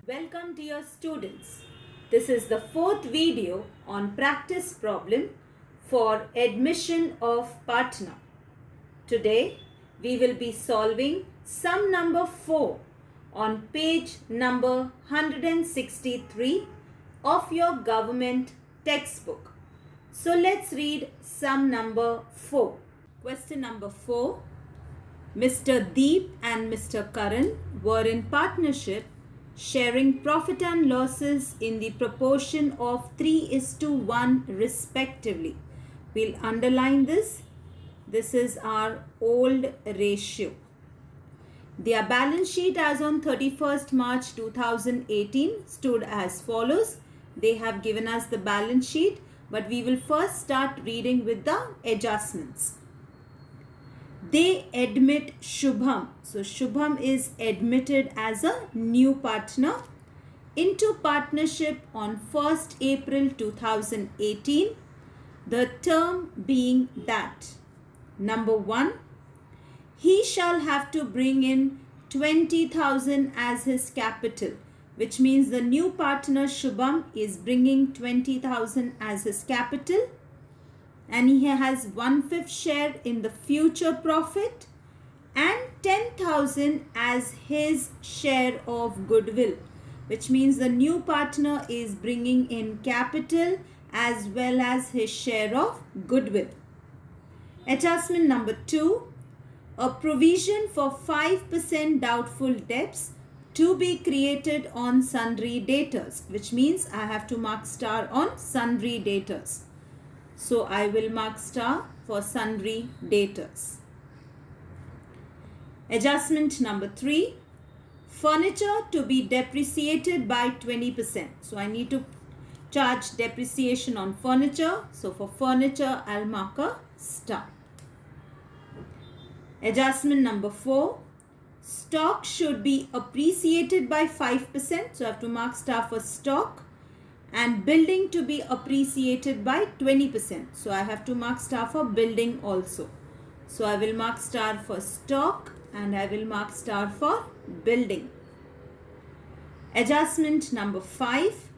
Welcome dear students. This is the fourth video on practice problem for admission of partner. Today we will be solving sum number 4 on page number 163 of your government textbook. So let's read sum number 4. Question number 4. Mr. Deep and Mr. Karan were in partnership, sharing profit and losses in the proportion of 3:1 respectively. We'll underline this. This is our old ratio. Their balance sheet as on 31st March 2018 stood as follows. They have given us the balance sheet, but we will first start reading with the adjustments. They admit Shubham. So Shubham is admitted as a new partner into partnership on 1st April 2018. The term being that number 1, he shall have to bring in 20,000 as his capital, which means the new partner Shubham is bringing 20,000 as his capital. And he has 1/5 share in the future profit and 10,000 as his share of goodwill, which means the new partner is bringing in capital as well as his share of goodwill. Adjustment number 2, a provision for 5% doubtful debts to be created on sundry debtors, which means I have to mark star on sundry debtors. So I will mark star for sundry debtors. Adjustment number 3, furniture to be depreciated by 20%. So I need to charge depreciation on furniture. So for furniture, I'll mark a star. Adjustment number 4, stock should be appreciated by 5%. So I have to mark star for stock. And building to be appreciated by 20%. So I have to mark star for building also. So I will mark star for stock and I will mark star for building. Adjustment number 5,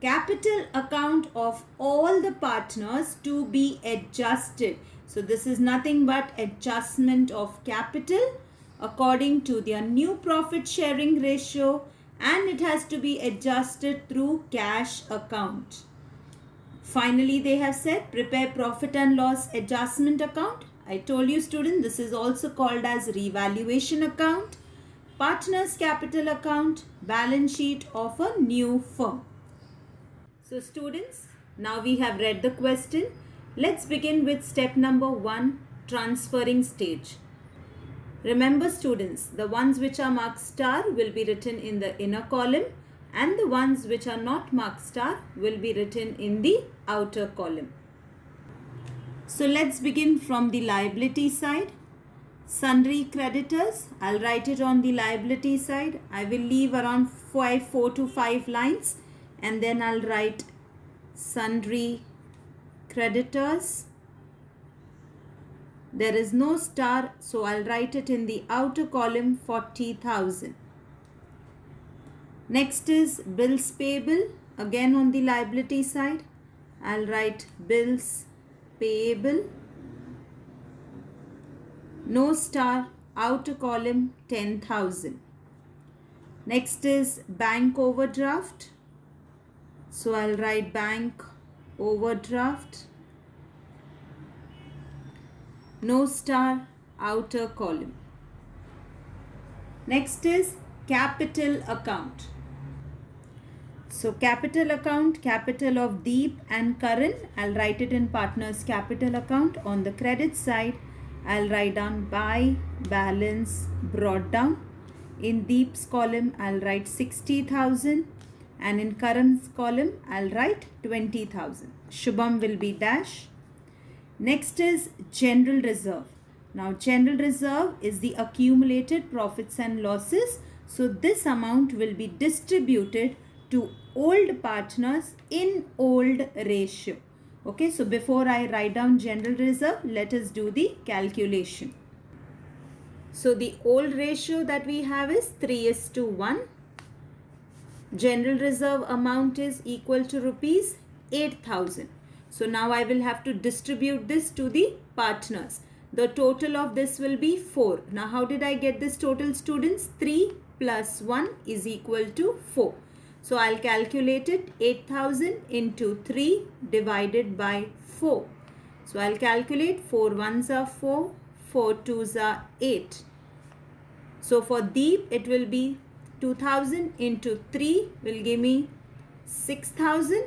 capital account of all the partners to be adjusted. So this is nothing but adjustment of capital according to their new profit sharing ratio, and it has to be adjusted through cash account. Finally, they have said prepare profit and loss adjustment account. I told you student, this is also called as revaluation account, partners capital account, balance sheet of a new firm. So students, now we have read the question. Let's begin with step number 1, transferring stage. Remember students, the ones which are marked star will be written in the inner column and the ones which are not marked star will be written in the outer column. So let's begin from the liability side. Sundry creditors, I'll write it on the liability side. I will leave around 4 to 5 lines and then I'll write sundry creditors. There is no star, so I'll write it in the outer column 40,000. Next is bills payable. Again on the liability side, I'll write bills payable. No star, outer column 10,000. Next is bank overdraft. So I'll write bank overdraft. No star, outer column. Next is capital account. So capital account, capital of Deep and Karan, I'll write it in partners capital account. On the credit side, I'll write down by balance brought down. In Deep's column, I'll write 60,000 and in Karan's column, I'll write 20,000. Shubham will be dash. Next is general reserve. Now general reserve is the accumulated profits and losses. So this amount will be distributed to old partners in old ratio. Okay, so before I write down general reserve, let us do the calculation. So the old ratio that we have is 3:1. General reserve amount is equal to rupees 8,000. So now I will have to distribute this to the partners. The total of this will be 4. Now how did I get this total, students? 3 plus 1 is equal to 4. So I'll calculate it, 8,000 into 3 divided by 4. So I'll calculate 4 ones are 4, 4 twos are 8. So for Deep it will be 2000 into 3 will give me 6000,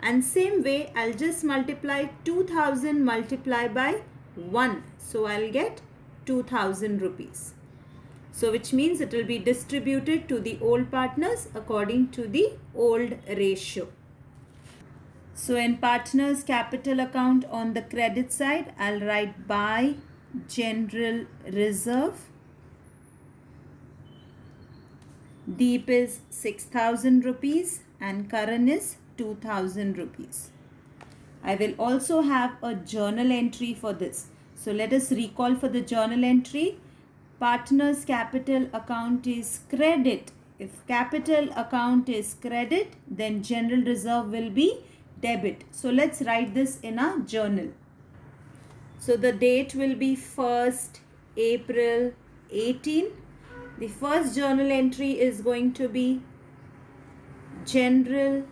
and same way I'll just multiply 2000 multiply by 1. So I'll get 2000 rupees. So which means it will be distributed to the old partners according to the old ratio. So in partners capital account on the credit side, I'll write by general reserve. Deep is 6,000 rupees and Karan is 2,000 rupees. I will also have a journal entry for this. So let us recall for the journal entry. Partners capital account is credit. If capital account is credit, then general reserve will be debit. So let's write this in a journal. So the date will be 1st April 18. The first journal entry is going to be general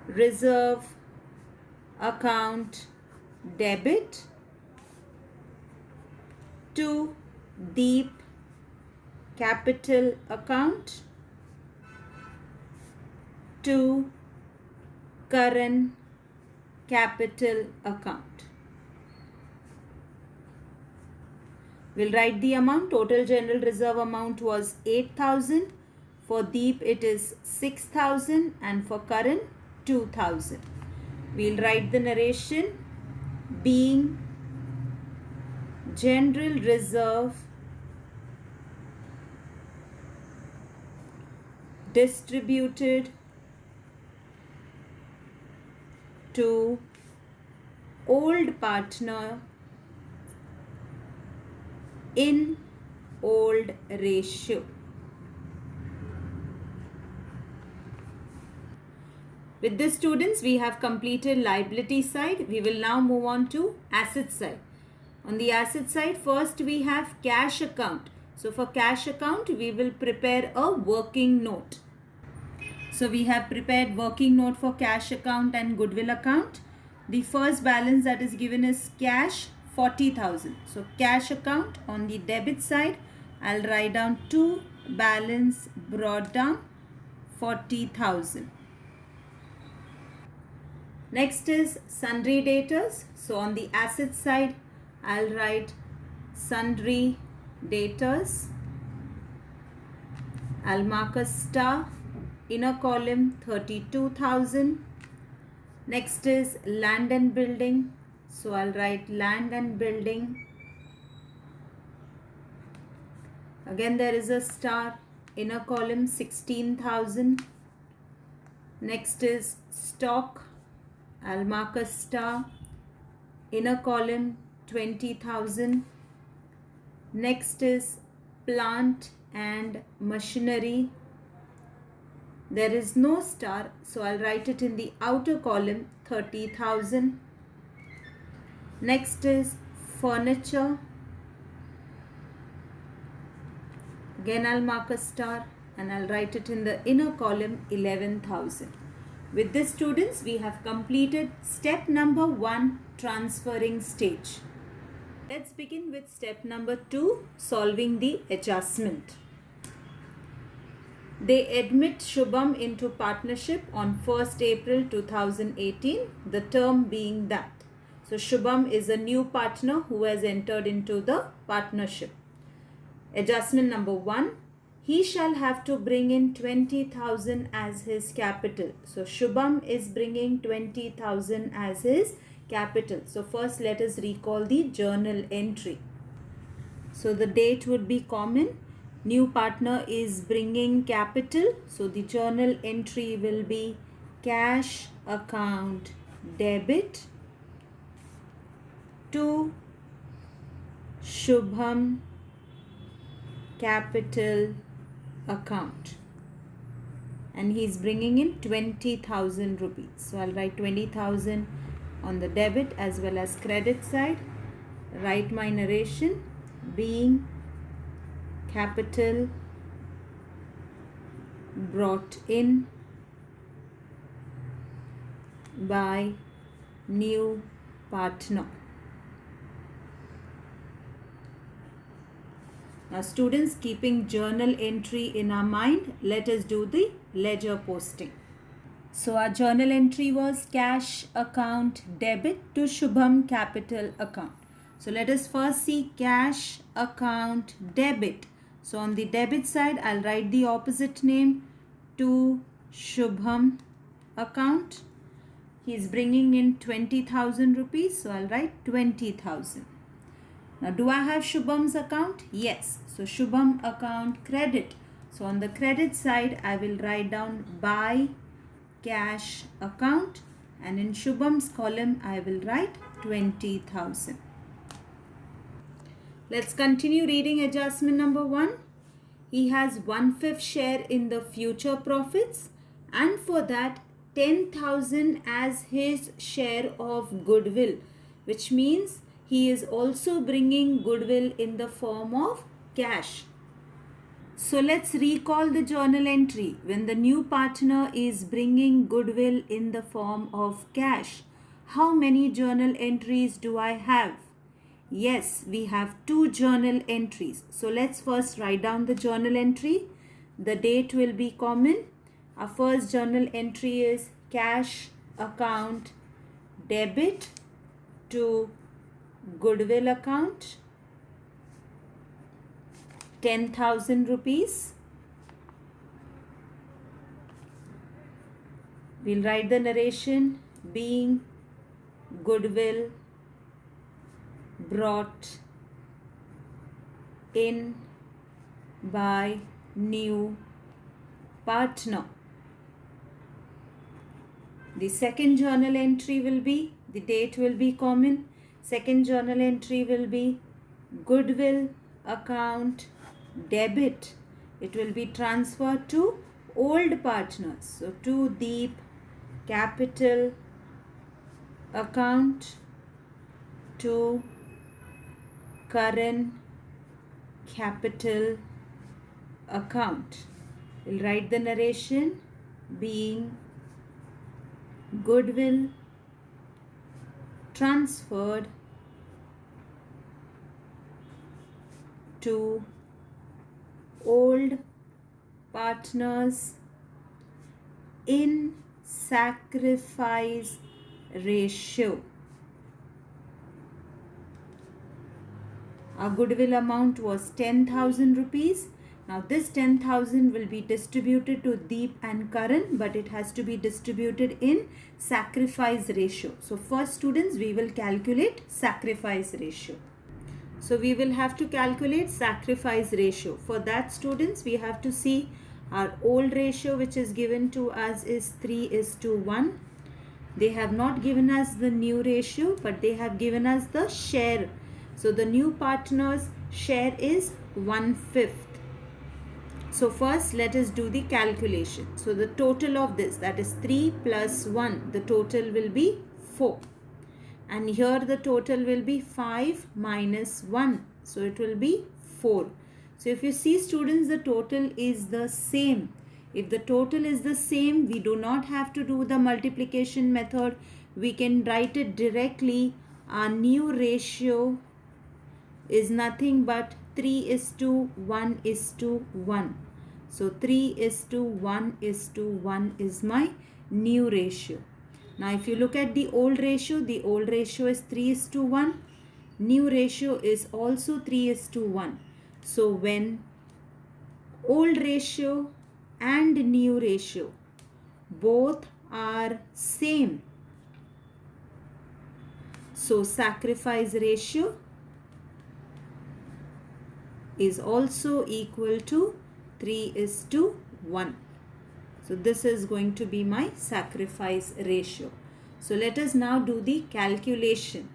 reserve account debit to Deep capital account to Karan capital account. We'll write the amount. Total general reserve amount was 8,000. For Deep it is 6,000 and for Karan 2,000. We'll write the narration. Being general reserve distributed to old partner in old ratio. With this, students, we have completed liability side. We will now move on to asset side. On the asset side, first we have cash account. So for cash account, we will prepare a working note. So we have prepared working note for cash account and goodwill account. The first balance that is given is cash 40,000. So cash account on the debit side, I'll write down to balance brought down 40,000. Next is sundry debtors. So on the asset side, I'll write sundry debtors. I'll mark a star. Inner column 32,000. Next is land and building. So I'll write land and building. Again there is a star. Inner column 16,000. Next is stock. I'll mark a star. Inner column 20,000. Next is plant and machinery. There is no star, so I'll write it in the outer column 30,000. Next is furniture. Again I'll mark a star and I'll write it in the inner column 11,000. With this, students, we have completed step number 1, transferring stage. Let's begin with step number 2, solving the adjustment. They admit Shubham into partnership on 1st April 2018, the term being that. So Shubham is a new partner who has entered into the partnership. Adjustment number 1, he shall have to bring in 20,000 as his capital. So Shubham is bringing 20,000 as his capital. So first let us recall the journal entry. So the date would be common. New partner is bringing capital. So the journal entry will be cash account debit to Shubham capital account. and he's bringing in 20,000 rupees. So I'll write 20,000 on the debit as well as credit side. Write my narration being capital brought in by new partner. Now students, keeping journal entry in our mind, let us do the ledger posting. So our journal entry was cash account debit to Shubham capital account. So let us first see cash account debit. So on the debit side, I'll write the opposite name to Shubham account. He's bringing in 20,000 rupees. So I'll write 20,000. Now, do I have Shubham's account? Yes. So, Shubham account credit. So, on the credit side, I will write down by cash account. And in Shubham's column, I will write 20,000. Let's continue reading adjustment number 1. He has 1/5 share in the future profits. And for that, 10,000 as his share of goodwill. Which means he is also bringing goodwill in the form of cash. So let's recall the journal entry. When the new partner is bringing goodwill in the form of cash, how many journal entries do I have? Yes, we have 2 journal entries. So let's first write down the journal entry. The date will be common. Our first journal entry is cash account debit to goodwill account, 10,000 rupees. We'll write the narration being goodwill brought in by new partner. The second journal entry will be, the date will be common. Second journal entry will be goodwill account debit. It will be transferred to old partners. So to Deep capital account to Karan capital account. We'll write the narration being goodwill transferred to old partners in sacrifice ratio. Our goodwill amount was 10,000 rupees. Now this 10,000 will be distributed to Deep and Karan, but it has to be distributed in sacrifice ratio. So first students, we will calculate sacrifice ratio. So we will have to calculate sacrifice ratio. For that students, we have to see our old ratio which is given to us is 3:1. They have not given us the new ratio, but they have given us the share. So the new partner's share is 1/5. So first let us do the calculation. So the total of this, that is 3 plus 1, the total will be 4. And here the total will be 5 minus 1. So it will be 4. So if you see students, the total is the same. If the total is the same, we do not have to do the multiplication method. We can write it directly. Our new ratio is nothing but 3:1:1. So 3:1:1 is my new ratio. Now if you look at the old ratio is 3:1. New ratio is also 3:1. So when old ratio and new ratio both are same, so sacrifice ratio is also equal to 3:1. So this is going to be my sacrifice ratio. So let us now do the calculation.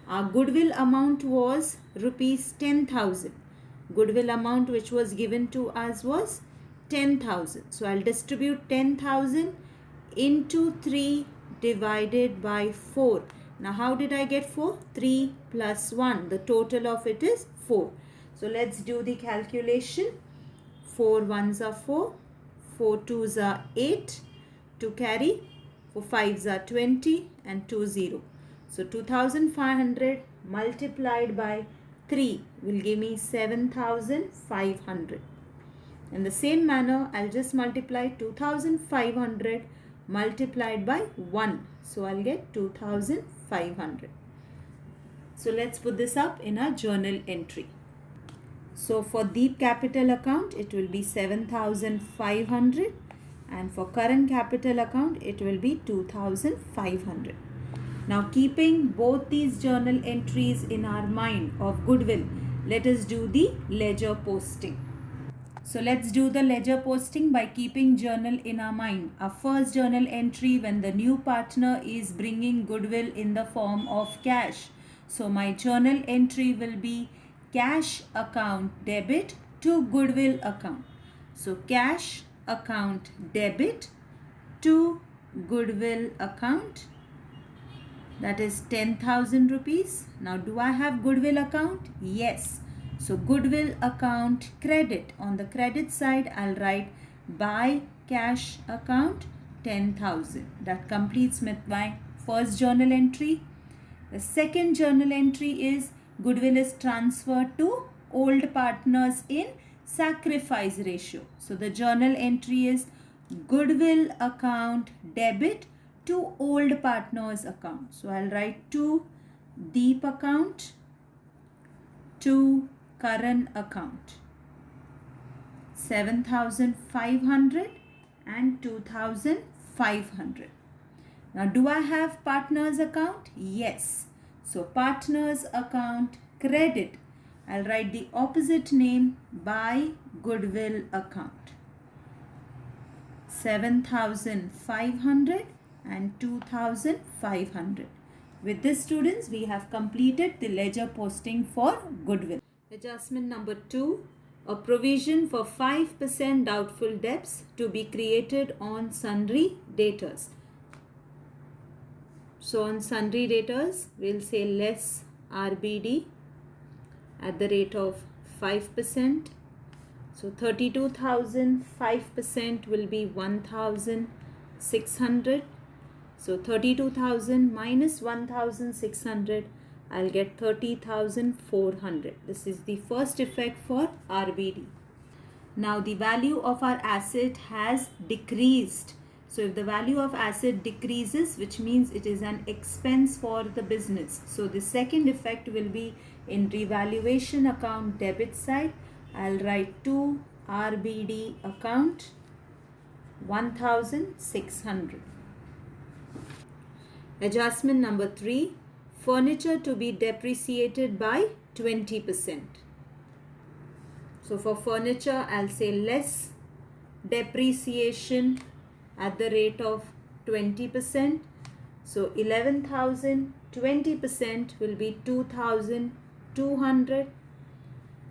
Our goodwill amount was rupees 10,000. Goodwill amount which was given to us was 10,000. So I'll distribute 10,000 into 3 divided by 4. Now how did I get 4? 3 plus 1. The total of it is 4. So let's do the calculation. 4 ones are 4. 4 twos are 8 to carry. 4 fives are 20 and 2 0. So 2,500 multiplied by 3 will give me 7,500. In the same manner, I'll just multiply 2,500 multiplied by 1. So I'll get 2,500. So let's put this up in our journal entry. So for Deep Capital account, it will be 7,500, and for current capital account, it will be 2,500. Now keeping both these journal entries in our mind of goodwill, let us do the ledger posting. So let's do the ledger posting by keeping journal in our mind. Our first journal entry when the new partner is bringing goodwill in the form of cash. So my journal entry will be cash account debit to goodwill account. So cash account debit to goodwill account, that is 10,000 rupees. Now do I have goodwill account? Yes. So goodwill account credit. On the credit side, I'll write by cash account 10,000. That completes my first journal entry. The second journal entry is goodwill is transferred to old partners in sacrifice ratio. So the journal entry is goodwill account debit to old partners account. So I'll write to Deep account to current account 7,500 and 2,500. Now do I have partners account? Yes. So partners account credit, I'll write the opposite name by goodwill account 7,500 and 2,500. With this, students, we have completed the ledger posting for goodwill. Adjustment number 2, a provision for 5% doubtful debts to be created on sundry debtors. So on sundry debtors, we'll say less RBD at the rate of 5%. So 32,000, 5% will be 1,600. So 32,000 minus 1,600, I'll get 30,400. This is the first effect for RBD. Now the value of our asset has decreased. So if the value of asset decreases, which means it is an expense for the business. So the second effect will be in revaluation account debit side. I'll write to RBD account 1,600. Adjustment number 3, furniture to be depreciated by 20%. So for furniture, I'll say less depreciation at the rate of 20%. So 11,000, 20% will be 2,200.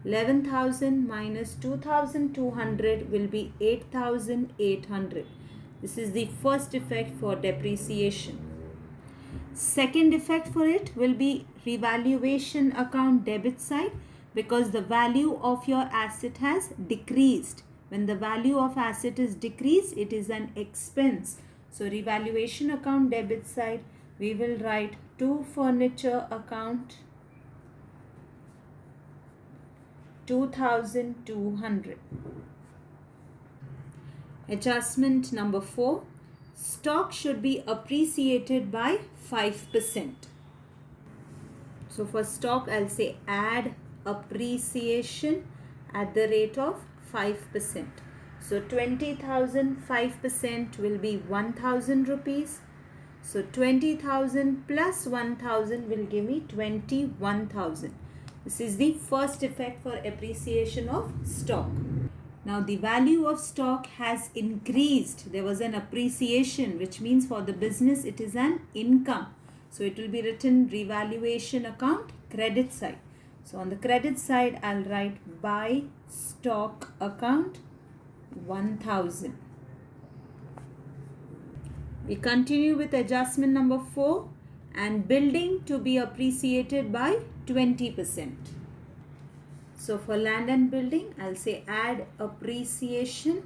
11,000 minus 2,200 will be 8,800. This is the first effect for depreciation. Second effect for it will be revaluation account debit side, because the value of your asset has decreased. When the value of asset is decreased, it is an expense. So revaluation account debit side, we will write to furniture account 2,200. Adjustment number 4, stock should be appreciated by 5%. So for stock, I'll say add appreciation at the rate of 5%. So 20,000, 5% will be 1,000 rupees. So 20,000 plus 1,000 will give me 21,000. This is the first effect for appreciation of stock. Now the value of stock has increased. There was an appreciation, which means for the business it is an income. So it will be written revaluation account credit side. So on the credit side, I'll write by stock account 1,000. We continue with adjustment number 4, and building to be appreciated by 20%. So for land and building, I'll say add appreciation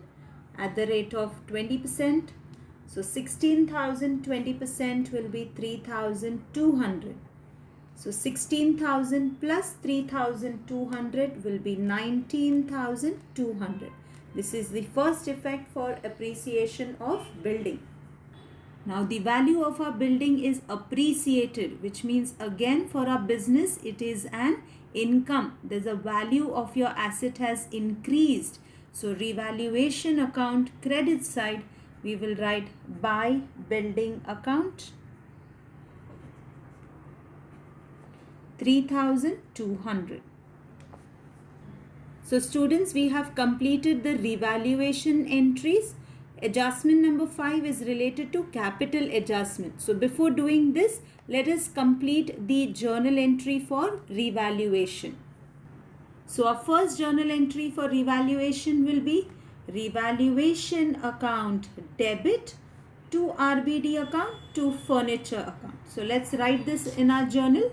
at the rate of 20%. So 16,000 20% will be 3,200. So 16,000 plus 3,200 will be 19,200. This is the first effect for appreciation of building. Now the value of our building is appreciated, which means again for our business it is an income. There's a value of your asset has increased. So revaluation account credit side, we will write by building account 3,200. So students, we have completed the revaluation entries. Adjustment number 5 is related to capital adjustment. So before doing this, let us complete the journal entry for revaluation. So our first journal entry for revaluation will be revaluation account debit to RBD account to furniture account. So let's write this in our journal.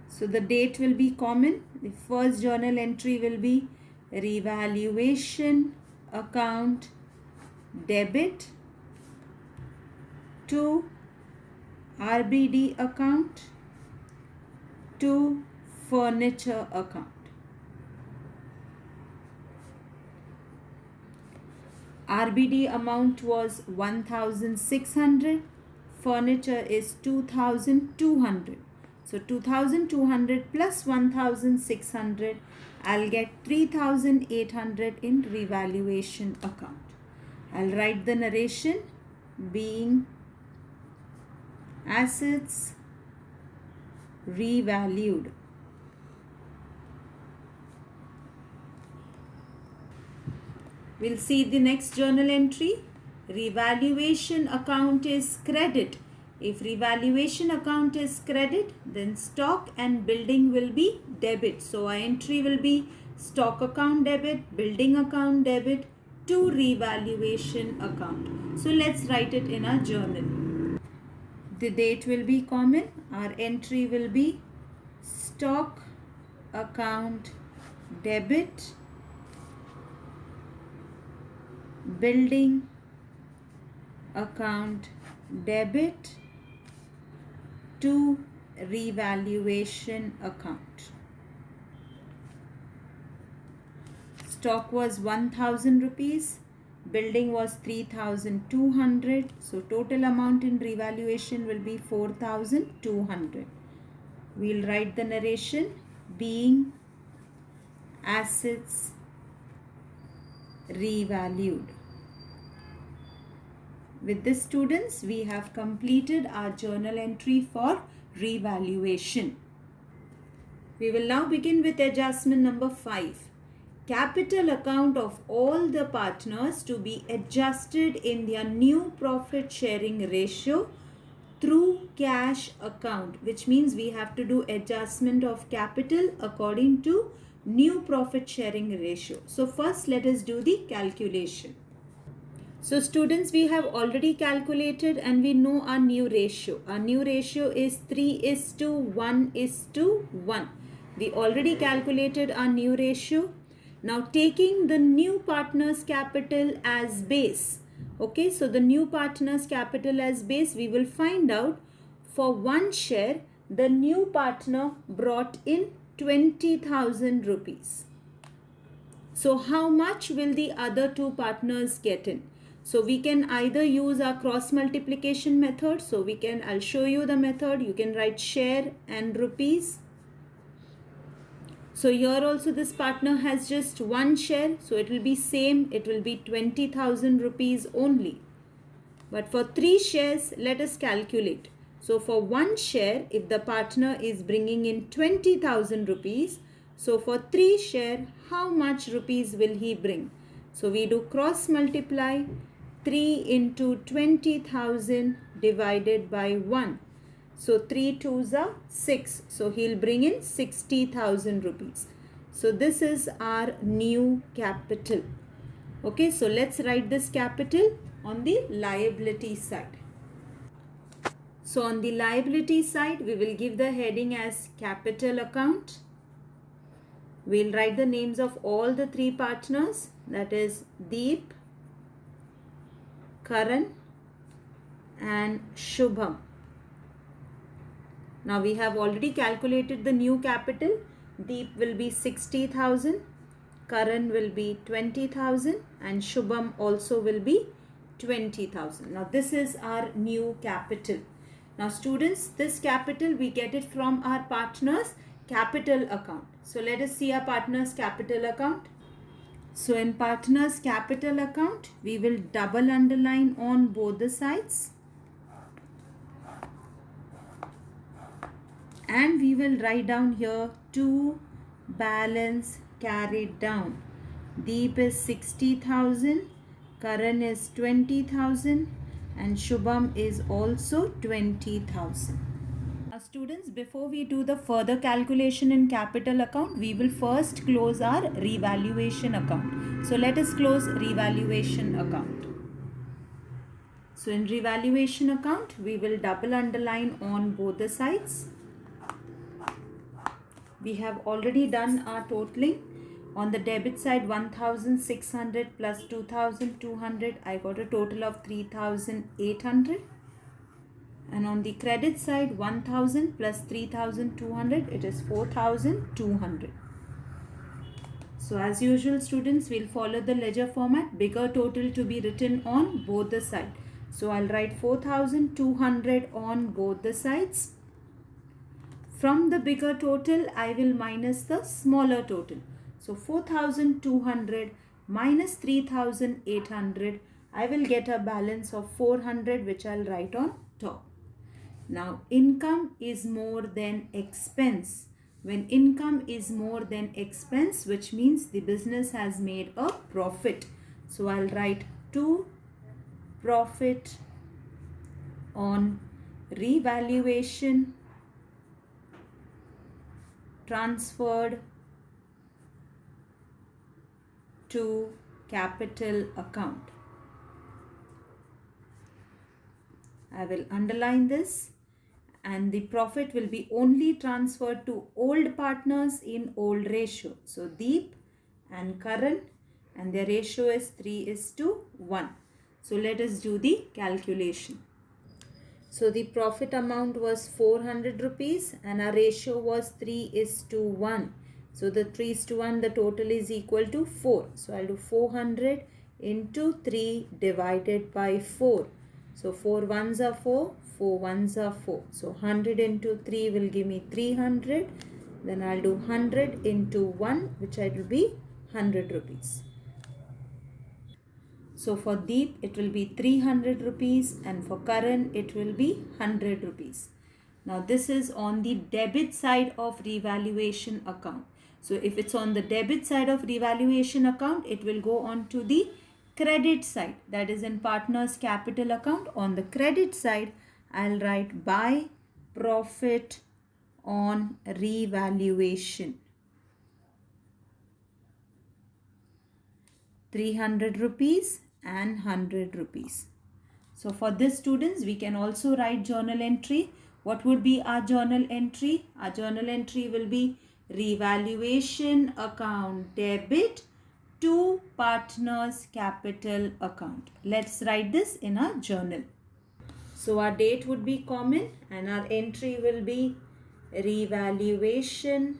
So the date will be common. The first journal entry will be revaluation account debit to RBD account to furniture account. RBD amount was 1,600. Furniture is 2,200. So 2,200 plus 1,600, I'll get 3,800 in revaluation account. I'll write the narration being assets revalued. We'll see the next journal entry. Revaluation account is credit. If revaluation account is credit, then stock and building will be debit. So our entry will be stock account debit, building account debit to revaluation account. So let's write it in our journal. The date will be common. Our entry will be stock account debit, building account debit to revaluation account. Stock was 1,000 rupees, building was 3,200. So total amount in revaluation will be 4,200. We'll write the narration being assets revalued. With this, students, we have completed our journal entry for revaluation. We will now begin with adjustment number 5. Capital account of all the partners to be adjusted in their new profit sharing ratio through cash account, which means we have to do adjustment of capital according to new profit sharing ratio. So first let us do the calculation. So students, we have already calculated and we know our new ratio. Our new ratio is 3:1:1. We already calculated our new ratio. Now taking the new partner's capital as base. Okay, so the new partner's capital as base, we will find out for one share, the new partner brought in 20,000 rupees. So how much will the other two partners get in? So we can either use our cross multiplication method. So I'll show you the method. You can write share and rupees. So here also this partner has just one share. So it will be same. It will be 20,000 rupees only. But for 3 shares, let us calculate. So for one share, if the partner is bringing in 20,000 rupees, so for 3 share, how much rupees will he bring? So we do cross multiply. 3 into 20,000 divided by 1. So 3 2s are 6. So he'll bring in 60,000 rupees. So this is our new capital. Okay, so let's write this capital on the liability side. So on the liability side, we will give the heading as capital account. We'll write the names of all the three partners, that is Deep, Karan and Shubham. Now we have already calculated the new capital. Deep will be 60,000, Karan will be 20,000 and Shubham also will be 20,000. Now this is our new capital. Now students, this capital we get it from our partners capital account. So let us see our partners capital account. So in partners capital account, we will double underline on both the sides. And we will write down here to balance carried down. Deep is 60,000, Karan is 20,000 and Shubham is also 20,000. Now students, before we do the further calculation in capital account, we will first close our revaluation account. So let us close revaluation account. So in revaluation account, we will double underline on both the sides. We have already done our totaling. On the debit side, 1,600 plus 2,200, I got a total of 3,800. And on the credit side, 1,000 plus 3,200, it is 4,200. So as usual students, we'll follow the ledger format, bigger total to be written on both the sides. So I'll write 4,200 on both the sides. From the bigger total, I will minus the smaller total. So 4,200 minus 3,800, I will get a balance of 400 which I'll write on top. Now income is more than expense. When income is more than expense, which means the business has made a profit. So I'll write to profit on revaluation transferred to capital account. I will underline this, and the profit will be only transferred to old partners in old ratio. So Deep and Karan, and their ratio is 3:1. So let us do the calculation. So the profit amount was 400 rupees and our ratio was 3:1. So the 3:1, the total is equal to 4. So I'll do 400 into 3 divided by 4. So 4 ones are 4, 4 ones are 4. So 100 into 3 will give me 300. Then I'll do 100 into 1, which will be 100 rupees. So for Deep, it will be 300 rupees and for Karan, it will be 100 rupees. Now this is on the debit side of revaluation account. So if it's on the debit side of revaluation account, it will go on to the credit side. That is in partners capital account. On the credit side, I'll write by profit on revaluation. 300 rupees and 100 rupees. So for this students, we can also write journal entry. What would be our journal entry? Our journal entry will be revaluation account debit to partners capital account. Let's write this in our journal. So our date would be common and our entry will be revaluation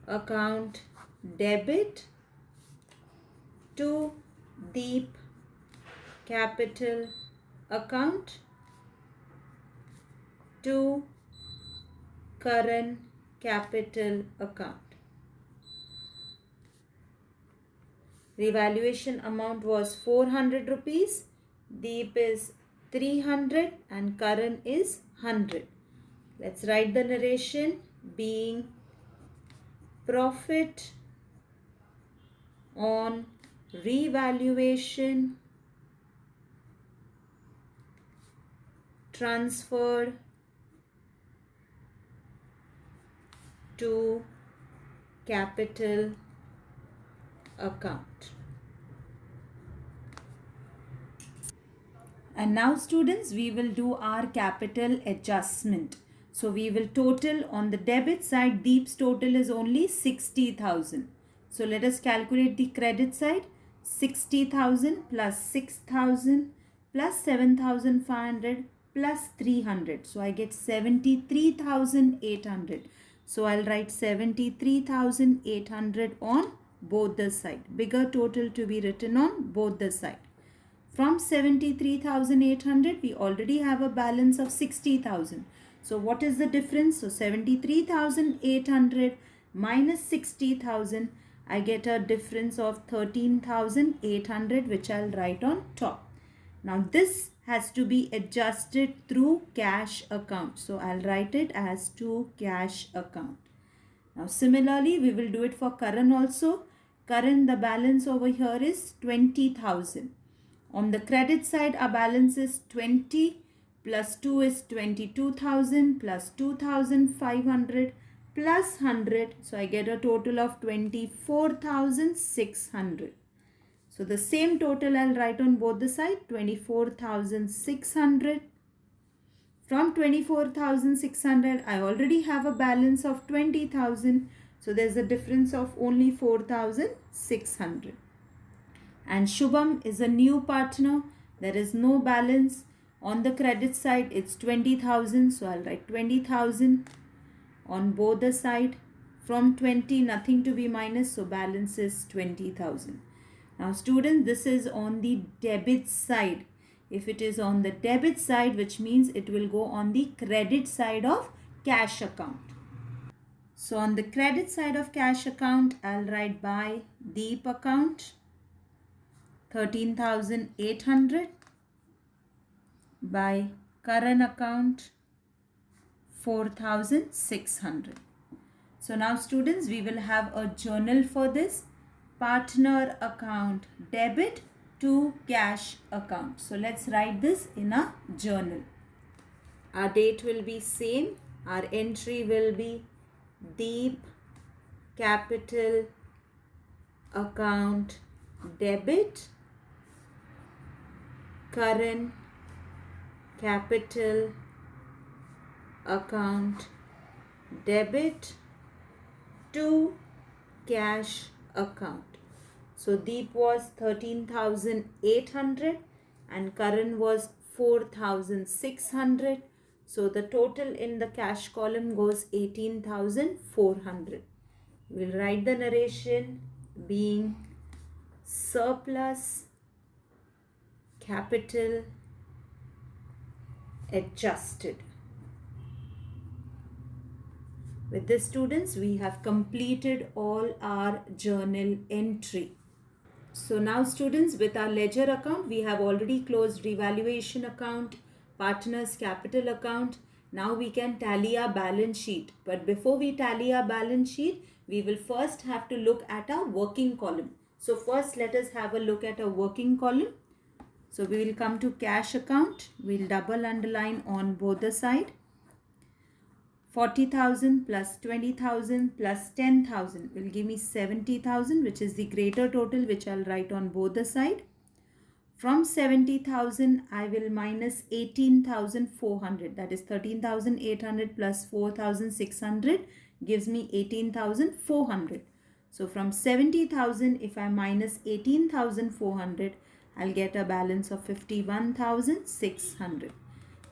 account debit to Deep capital account to Karan capital account. Revaluation amount was 400 rupees. Deep is 300 and Karan is 100. Let's write the narration being profit on revaluation transferred to capital account. And now students, we will do our capital adjustment. So we will total on the debit side. Deep's total is only 60,000. So let us calculate the credit side. 60,000 plus 6,000 plus 7,500 plus 300. So I get 73,800. So I'll write 73,800 on both the side. Bigger total to be written on both the side. From 73,800, we already have a balance of 60,000. So what is the difference? So 73,800 minus 60,000, I get a difference of 13,800, which I'll write on top. Now this has to be adjusted through cash account. So I'll write it as to cash account. Now similarly, we will do it for Karan also. Karan, the balance over here is 20,000. On the credit side, our balance is 20 plus 2 is 22,000 plus 2,500 plus 100. So I get a total of 24,600. So the same total I'll write on both the sides, 24,600. From 24,600, I already have a balance of 20,000. So there's a difference of only 4,600. And Shubham is a new partner. There is no balance. On the credit side, it's 20,000. So I'll write 20,000 on both the side. From 20, nothing to be minus. So balance is 20,000. Now students, this is on the debit side. If it is on the debit side, which means it will go on the credit side of cash account. So on the credit side of cash account, I'll write by Deep account 13,800, by Karan account 4,600. So now students, we will have a journal for this. Partner account debit to cash account. So let's write this in a journal. Our date will be same. Our entry will be Deep capital account debit, Karan capital account debit to cash account. So Deep was 13,800 and Karan was 4,600. So the total in the cash column goes 18,400. We'll write the narration being surplus capital adjusted. With this students, we have completed all our journal entry. So now students, with our ledger account, we have already closed revaluation account, partners capital account. Now we can tally our balance sheet. But before we tally our balance sheet, we will first have to look at our working column. So first let us have a look at a working column. So we will come to cash account. We'll double underline on both the side. 40,000 plus 20,000 plus 10,000 will give me 70,000, which is the greater total, which I'll write on both the side. From 70,000, I will minus 18,400. That is 13,800 plus 4,600 gives me 18,400. So from 70,000, if I minus 18,400, I'll get a balance of 51,600.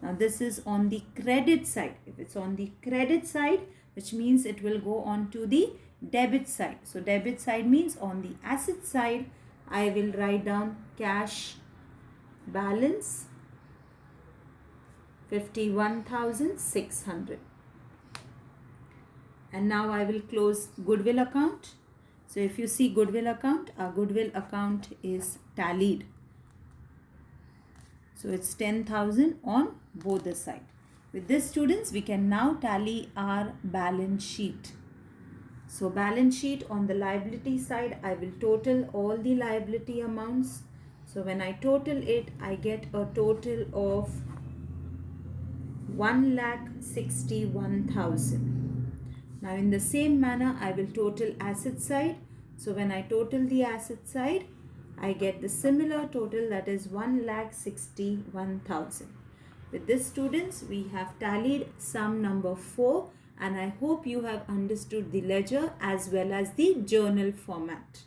Now this is on the credit side. If it's on the credit side, which means it will go on to the debit side. So debit side means on the asset side, I will write down cash balance 51,600. And now I will close goodwill account. So if you see goodwill account, our goodwill account is tallied. So it's 10,000 on both the side. With this students, we can now tally our balance sheet. So balance sheet on the liability side, I will total all the liability amounts. So when I total it, I get a total of 1,61,000. Now in the same manner, I will total asset side. So when I total the asset side, I get the similar total, that is 1,61,000. With this, students, we have tallied sum number 4, and I hope you have understood the ledger as well as the journal format.